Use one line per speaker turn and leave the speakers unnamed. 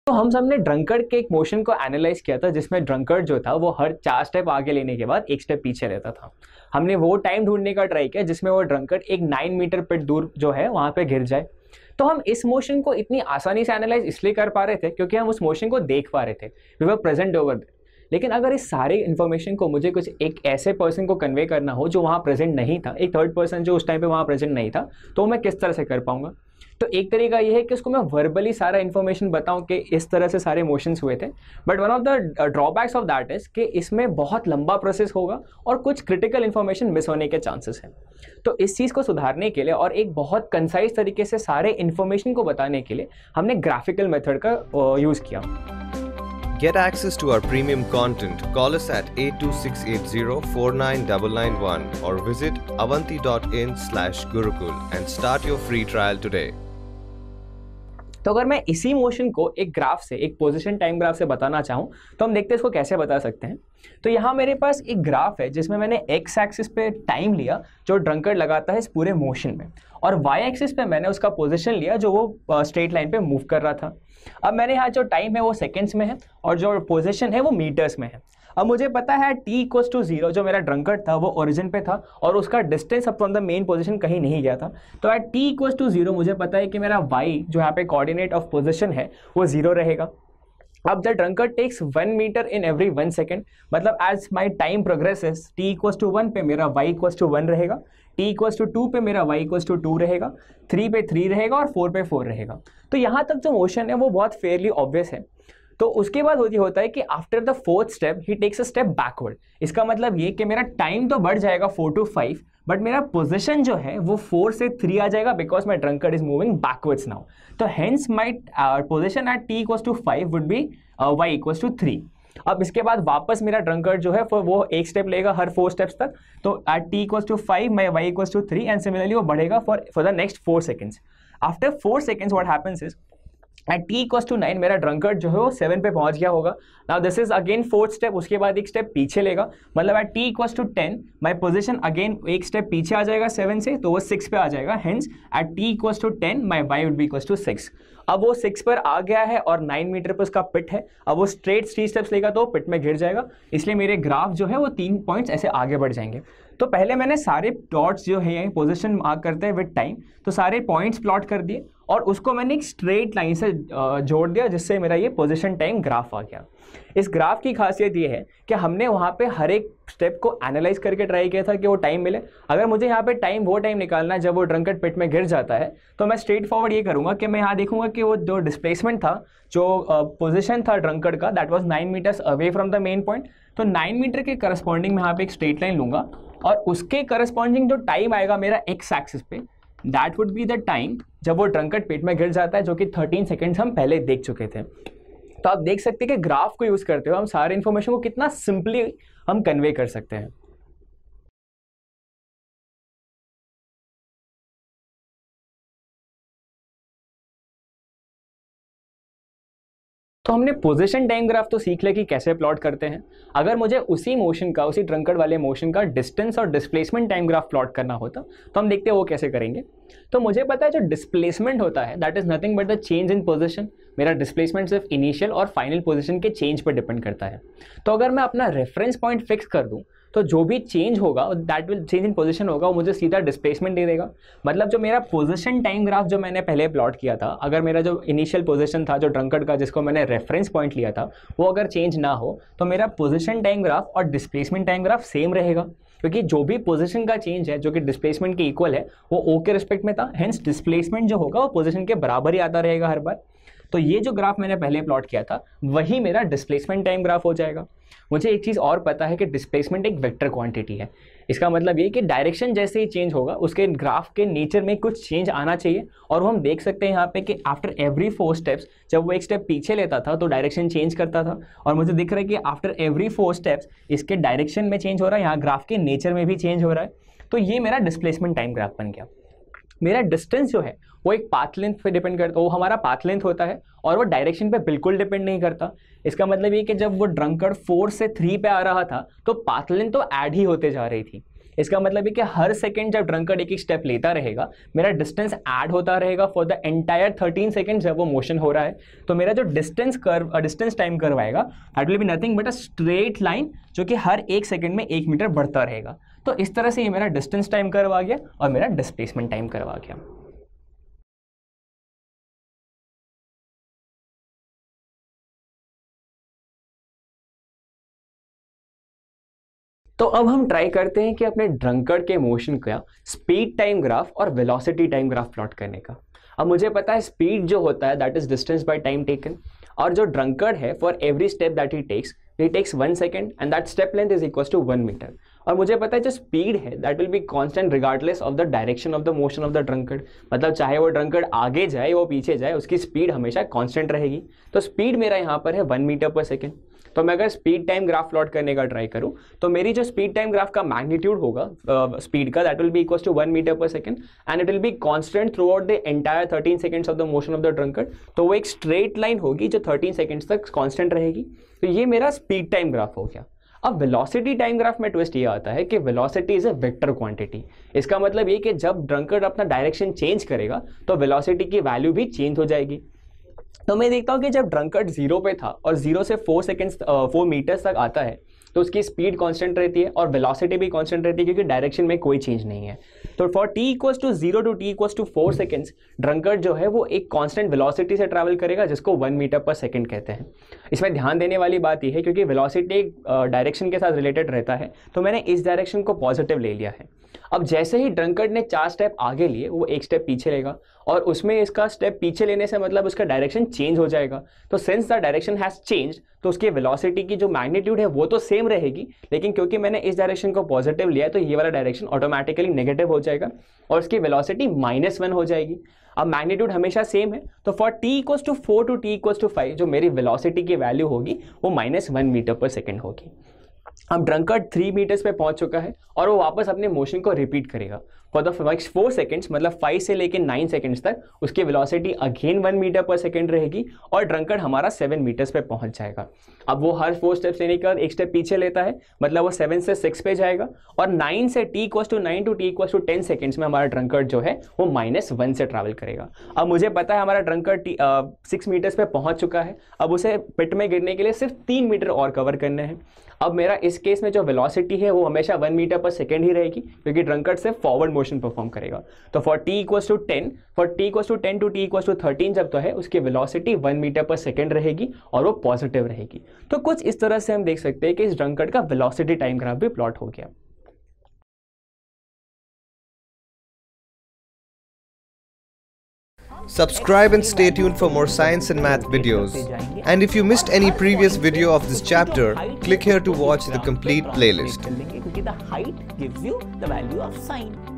तो हम सबने ड्रंकर्ड के एक मोशन को एनालाइज किया था, जिसमें ड्रंकर्ड जो था वो हर 4 स्टेप आगे लेने के बाद 1 स्टेप पीछे रहता था। हमने वो टाइम ढूंढने का ट्राई किया जिसमें वो ड्रंकर्ड एक 9 मीटर पिट दूर जो है वहां पे गिर जाए। तो हम इस मोशन को इतनी आसानी से एनालाइज इसलिए कर पा रहे थे क्योंकि हम उस मोशन को देख पा रहे थे, we were present over there. लेकिन अगर इस सारे इन्फॉर्मेशन को मुझे कुछ एक ऐसे पर्सन को कन्वे करना हो जो वहाँ प्रेजेंट नहीं था, एक थर्ड पर्सन जो उस टाइम पे वहाँ प्रेजेंट नहीं था, तो मैं किस तरह से कर पाऊंगा? तो एक तरीका ये है कि उसको मैं वर्बली सारा इन्फॉर्मेशन बताऊं कि इस तरह से सारे इमोशंस हुए थे, but one of the drawbacks of that is कि इसमें बहुत लंबा प्रोसेस होगा और कुछ क्रिटिकल इन्फॉर्मेशन मिस होने के चांसेस हैं। तो इस चीज़ को सुधारने के लिए और एक बहुत कंसाइज तरीके से सारे इन्फॉर्मेशन को बताने के लिए हमने ग्राफिकल मेथड का यूज़ किया।
Get access to our premium content. Call us at 82680 49991 or visit avanti.in/gurukul and start your free trial today.
तो अगर मैं इसी मोशन को एक ग्राफ से, एक पोजीशन टाइम ग्राफ से बताना चाहूँ तो हम देखते हैं इसको कैसे बता सकते हैं। तो यहाँ मेरे पास एक ग्राफ है जिसमें मैंने एक्स एक्सिस पे टाइम लिया जो ड्रंकर्ड लगाता है इस पूरे मोशन में, और वाई एक्सिस पे मैंने उसका पोजीशन लिया जो वो स्ट्रेट लाइन पे मूव कर रहा था। अब मैंने यहाँ जो टाइम है वो सेकेंड्स में है और जो पोजीशन है वो मीटर्स में है। अब मुझे पता है t=0 जो मेरा ड्रंकर्ड था वो ओरिजिन पे था और उसका distance up from the main position कहीं नहीं गया था। तो एट t=0 मुझे पता है कि मेरा y जो यहाँ पे कोऑर्डिनेट ऑफ पोजीशन है वो 0 रहेगा। अब the drunkard takes 1 meter in every 1 second, मतलब as my time progresses t=1 पे मेरा y=1 रहेगा, t=2 पे मेरा y=2 रहेगा, 3 पे 3 रहेगा और 4 पे 4 रहेगा। तो यहाँ तक जो मोशन है वो बहुत फेयरली ऑब्वियस है। तो उसके बाद होता है कि after the 4th step he takes a step backward. इसका मतलब ये कि मेरा टाइम तो बढ़ जाएगा 4 to 5, बट मेरा पोजीशन जो है वो 4 से 3 आ जाएगा because my drunkard is moving backwards now. तो hence my position at t=5 would be y=3। अब इसके बाद वापस मेरा ड्रंकर्ड जो है वो एक स्टेप लेगा हर 4 स्टेप्स तक, तो eight t=5 my y=3 and similarly वो बढ़ेगा for the next 4 seconds. After 4 seconds what happens is at t=9 मेरा ड्रंकर्ड जो है वो 7 पे पहुंच गया होगा। Now this is again 4th step, उसके बाद एक स्टेप पीछे लेगा, मतलब एट t=10 माई पोजीशन अगेन एक स्टेप पीछे आ जाएगा 7 से, तो वो 6 पे आ जाएगा। Hence at t=10 my y would be 6। अब वो 6 पर आ गया है और 9 मीटर पर उसका पिट है। अब वो स्ट्रेट 3 स्टेप्स लेगा तो पिट में गिर जाएगा, इसलिए मेरे ग्राफ जो है वो 3 पॉइंट्स ऐसे आगे बढ़ जाएंगे। तो पहले मैंने सारे डॉट्स जो है पोजीशन मार्क करते हैं विद टाइम, तो सारे पॉइंट्स प्लॉट कर दिए और उसको मैंने एक स्ट्रेट लाइन से जोड़ दिया, जिससे मेरा ये पोजीशन टाइम ग्राफ आ गया। इस ग्राफ की खासियत ये है कि हमने वहाँ पे हर एक स्टेप को एनालाइज करके ट्राई किया था कि वो टाइम मिले। अगर मुझे यहाँ पे वो टाइम निकालना है जब वो ड्रंकर्ड पिट में गिर जाता है, तो मैं स्ट्रेट फॉरवर्ड ये करूँगा कि मैं यहाँ देखूंगा कि वो जो डिस्प्लेसमेंट था, जो पोजीशन था ड्रंकर्ड का, that was 9 meters away from the main point. तो 9 मीटर के करस्पॉन्डिंग में यहाँ पे एक स्ट्रेट लाइन लूंगा और उसके करस्पॉन्डिंग जो टाइम आएगा मेरा एक्स एक्सिस पे, that would be the time जब वो ड्रंकर्ड पेट में गिर जाता है, जो कि 13 सेकेंड्स हम पहले देख चुके थे। तो आप देख सकते हैं कि ग्राफ को यूज करते हुए हम सारे इन्फॉर्मेशन को कितना सिंपली हम कन्वे कर सकते हैं। तो हमने पोजीशन टाइम ग्राफ तो सीख लिया कि कैसे प्लॉट करते हैं। अगर मुझे उसी मोशन का, उसी ड्रंकर्ड वाले मोशन का डिस्टेंस और डिस्प्लेसमेंट टाइम ग्राफ प्लॉट करना होता तो हम देखते हैं वो कैसे करेंगे। तो मुझे पता है जो डिस्प्लेसमेंट होता है that is nothing but the change in position. मेरा डिस्प्लेसमेंट सिर्फ इनिशियल और फाइनल पोजीशन के चेंज पर डिपेंड करता है। तो अगर मैं अपना रेफरेंस पॉइंट फिक्स कर दूं तो जो भी चेंज होगा that will change in position होगा, वो मुझे सीधा डिस्प्लेसमेंट दे देगा। मतलब जो मेरा पोजीशन टाइम ग्राफ जो मैंने पहले प्लॉट किया था, अगर मेरा जो इनिशियल पोजीशन था जो ड्रंकर्ड का जिसको मैंने रेफरेंस पॉइंट लिया था वो अगर चेंज ना हो तो मेरा पोजीशन टाइम ग्राफ और डिस्प्लेसमेंट टाइम ग्राफ सेम रहेगा, क्योंकि जो भी पोजीशन का चेंज है जो कि डिस्प्लेसमेंट के इक्वल है वो ओ के रिस्पेक्ट में था। हेंस डिस्प्लेसमेंट जो होगा वो पोजीशन के बराबर ही आता रहेगा हर बार। तो ये जो ग्राफ मैंने पहले प्लॉट किया था वही मेरा डिस्प्लेसमेंट टाइम ग्राफ हो जाएगा। मुझे एक चीज़ और पता है कि डिस्प्लेसमेंट एक वेक्टर क्वांटिटी है। इसका मतलब ये कि डायरेक्शन जैसे ही चेंज होगा उसके ग्राफ के नेचर में कुछ चेंज आना चाहिए, और वो हम देख सकते हैं यहाँ पे कि आफ्टर एवरी 4 स्टेप्स जब वो एक स्टेप पीछे लेता था तो डायरेक्शन चेंज करता था, और मुझे दिख रहा है कि आफ्टर एवरी 4 स्टेप्स इसके डायरेक्शन में चेंज हो रहा है, यहाँ ग्राफ के नेचर में भी चेंज हो रहा है। तो ये मेरा डिस्प्लेसमेंट टाइम ग्राफ बन गया। मेरा डिस्टेंस जो है वो एक पाथ लेंथ पे डिपेंड करता है, वो हमारा पाथ लेंथ होता है और वो डायरेक्शन पे बिल्कुल डिपेंड नहीं करता। इसका मतलब ये कि जब वो ड्रंकर्ड 4 से 3 पे आ रहा था तो पाथ लेंथ तो ऐड ही होते जा रही थी, इसका मतलब है कि हर सेकंड जब ड्रंकर्ड एक स्टेप लेता रहेगा, मेरा डिस्टेंस ऐड होता रहेगा फॉर द एंटायर 13 सेकंड जब वो मोशन हो रहा है। तो मेरा जो डिस्टेंस टाइम कर्व आएगा that will be nothing but a straight line जो कि हर 1 सेकंड में 1 मीटर बढ़ता रहेगा। तो इस तरह से ये मेरा डिस्टेंस टाइम कर्व आ गया और मेरा डिस्प्लेसमेंट टाइम कर्व आ गया। तो अब हम ट्राई करते हैं कि अपने ड्रंकर्ड के मोशन का स्पीड टाइम ग्राफ और वेलोसिटी टाइम ग्राफ प्लॉट करने का। अब मुझे पता है स्पीड जो होता है that is distance by time taken, और जो ड्रंकर्ड है for every step that he takes 1 second and that step length is equal to 1 meter. और मुझे पता है जो स्पीड है that will be constant regardless of the direction of the motion of the drunkard, मतलब चाहे वो ड्रंकर्ड आगे जाए वो पीछे जाए उसकी स्पीड हमेशा कांस्टेंट रहेगी। तो स्पीड मेरा यहाँ पर है 1 मीटर पर सेकेंड। तो मैं अगर स्पीड टाइम ग्राफ प्लॉट करने का ट्राई करूं तो मेरी जो स्पीड टाइम ग्राफ का मैग्नीट्यूड होगा स्पीड का that will be equal to 1 meter per second and it will be constant throughout the entire 13 seconds of the motion of the drunkard. तो वो एक स्ट्रेट लाइन होगी जो 13 seconds तक constant रहेगी। तो ये मेरा स्पीड टाइम ग्राफ हो गया। अब वेलोसिटी टाइम ग्राफ में ट्विस्ट ये आता है कि velocity is a vector quantity. इसका मतलब ये कि जब ड्रंकर्ड अपना डायरेक्शन चेंज करेगा तो वेलोसिटी की वैल्यू भी चेंज हो जाएगी। तो मैं देखता हूँ कि जब ड्रंकर्ड 0 पे था और 0 से 4 मीटर्स तक आता है तो उसकी स्पीड कांस्टेंट रहती है और वेलोसिटी भी कांस्टेंट रहती है क्योंकि डायरेक्शन में कोई चेंज नहीं है। तो for t equals to 0 to t equals to 4 seconds drunkard जो है वो एक कांस्टेंट वेलोसिटी से ट्रैवल करेगा जिसको 1 मीटर पर सेकेंड कहते हैं। इसमें ध्यान देने वाली बात यह है क्योंकि वेलोसिटी एक डायरेक्शन के साथ रिलेटेड रहता है तो मैंने इस डायरेक्शन को पॉजिटिव ले लिया है। अब जैसे ही ड्रंकर्ड ने 4 स्टेप आगे लिए वो 1 स्टेप पीछे लेगा और उसमें इसका स्टेप पीछे लेने से मतलब उसका डायरेक्शन चेंज हो जाएगा। तो since the direction has change तो उसकी वेलोसिटी की जो मैग्नीट्यूड है वो तो सेम रहेगी, लेकिन क्योंकि मैंने इस डायरेक्शन को पॉजिटिव लिया तो ये वाला डायरेक्शन ऑटोमेटिकली नेगेटिव हो जाएगा और उसकी वेलोसिटी -1 हो जाएगी। अब मैग्नीट्यूड हमेशा सेम है तो for t equals to 4 to t equals to 5 जो मेरी वेलोसिटी की वैल्यू होगी वो -1 मीटर पर सेकेंड होगी। अब ड्रंकर्ड 3 मीटर्स पे पहुंच चुका है और वो वापस अपने मोशन को रिपीट करेगा फॉर द नेक्स्ट 4 सेकेंड्स, मतलब 5 से लेकर 9 सेकेंड्स तक उसकी वेलोसिटी अगेन 1 मीटर पर सेकेंड रहेगी और ड्रंकर्ड हमारा 7 मीटर्स पे पहुंच जाएगा। अब वो हर 4 स्टेप्स लेने के बाद 1 स्टेप पीछे लेता है, मतलब वो 7 से 6 पे जाएगा और 9 से t equals to 9 to t equals to 10 seconds में हमारा ड्रंकर्ड जो है वो -1 से ट्रैवल करेगा। अब मुझे पता है हमारा ड्रंकर्ड 6 मीटर्स पे पहुंच चुका है। अब उसे पिट में गिरने के लिए सिर्फ 3 मीटर और कवर करने हैं। अब मेरा इस केस में जो वेलोसिटी है वो हमेशा 1 मीटर पर सेकेंड ही रहेगी क्योंकि ड्रंकर्ड से फॉरवर्ड मोशन परफॉर्म करेगा। तो for t equals to 10 to t equals to 13 जब तो है उसकी वेलोसिटी 1 मीटर पर सेकेंड रहेगी और वो पॉजिटिव रहेगी। तो कुछ इस तरह से हम देख सकते हैं कि इस ड्रंकर्ड का वेलोसिटी टाइम ग्राफ भी प्लॉट हो गया।
Subscribe and stay tuned for more science and math videos. And if you missed any previous video of this chapter, click here to watch the complete playlist.
क्योंकि the height gives you the value of sine.